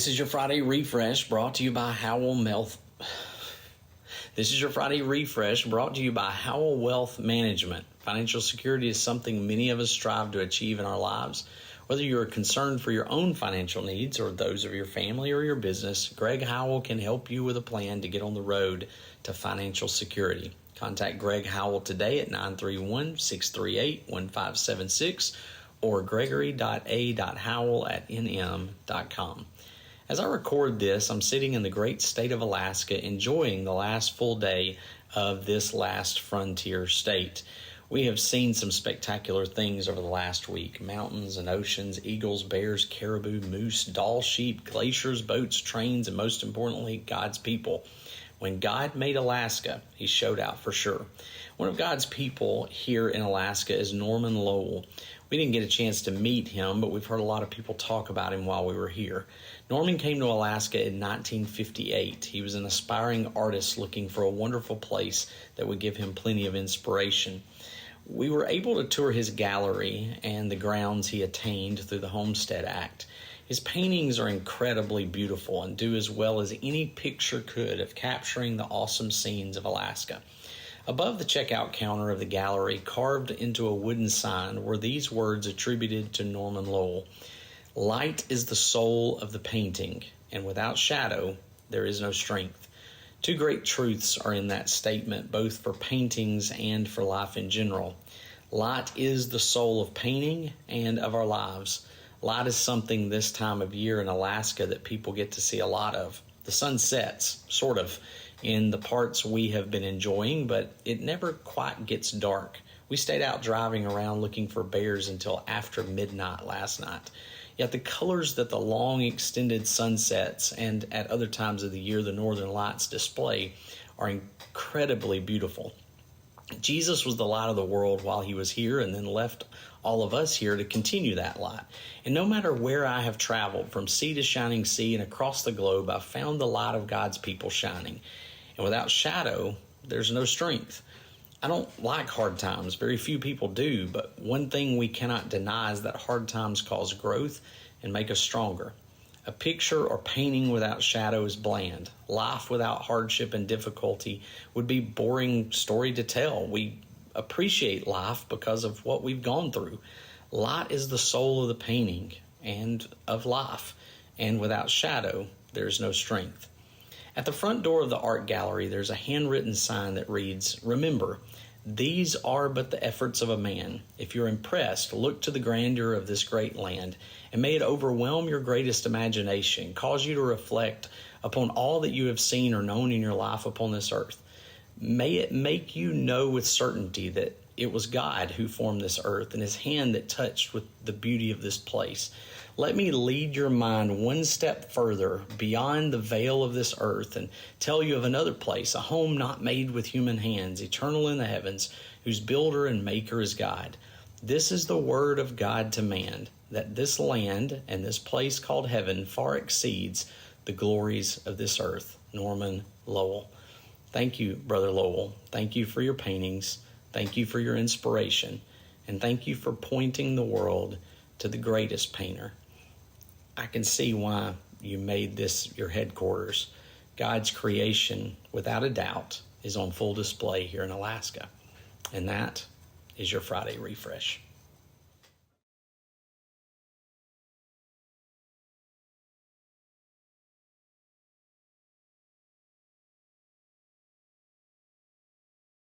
This is your Friday Refresh brought to you by Howell Wealth. This is your Friday Refresh brought to you by Howell Wealth Management. Financial security is something many of us strive to achieve in our lives. Whether you're concerned for your own financial needs or those of your family or your business, Greg Howell can help you with a plan to get on the road to financial security. Contact Greg Howell today at 931-638-1576 or Gregory.a.howell at nm.com. As I record this, I'm sitting in the great state of Alaska enjoying the last full day of this last frontier state. We have seen some spectacular things over the last week. Mountains and oceans, eagles, bears, caribou, moose, dall, sheep, glaciers, boats, trains, and most importantly, God's people. When God made Alaska, he showed out for sure. One of God's people here in Alaska is Norman Lowell. We didn't get a chance to meet him, but we've heard a lot of people talk about him while we were here. Norman came to Alaska in 1958. He was an aspiring artist looking for a wonderful place that would give him plenty of inspiration. We were able to tour his gallery and the grounds he attained through the Homestead Act. His paintings are incredibly beautiful and do as well as any picture could of capturing the awesome scenes of Alaska. Above the checkout counter of the gallery, carved into a wooden sign, were these words attributed to Norman Lowell: "Light is the soul of the painting, and without shadow, there is no strength." Two great truths are in that statement, both for paintings and for life in general. Light is the soul of painting and of our lives. Light is something this time of year in Alaska that people get to see a lot of. The sun sets, sort of, in the parts we have been enjoying, but it never quite gets dark. We stayed out driving around looking for bears until after midnight last night. Yet the colors that the long extended sunsets and at other times of the year the northern lights display are incredibly beautiful. Jesus was the light of the world while he was here and then left all of us here to continue that light. And no matter where I have traveled, from sea to shining sea and across the globe, I've found the light of God's people shining. And without shadow, there's no strength. I don't like hard times. Very few people do, but one thing we cannot deny is that hard times cause growth and make us stronger. A picture or painting without shadow is bland. Life without hardship and difficulty would be a boring story to tell. We appreciate life because of what we've gone through. Light is the soul of the painting and of life, and without shadow, there's no strength. At the front door of the art gallery, there's a handwritten sign that reads, "Remember, these are but the efforts of a man. If you're impressed, look to the grandeur of this great land, and may it overwhelm your greatest imagination, cause you to reflect upon all that you have seen or known in your life upon this earth. May it make you know with certainty that it was God who formed this earth and his hand that touched with the beauty of this place. Let me lead your mind one step further beyond the veil of this earth and tell you of another place, a home not made with human hands, eternal in the heavens, whose builder and maker is God. This is the word of God to man, that this land and this place called heaven far exceeds the glories of this earth." Norman Lowell. Thank you, Brother Lowell. Thank you for your paintings. Thank you for your inspiration. And thank you for pointing the world to the greatest painter. I can see why you made this your headquarters. God's creation, without a doubt, is on full display here in Alaska. And that is your Friday Refresh.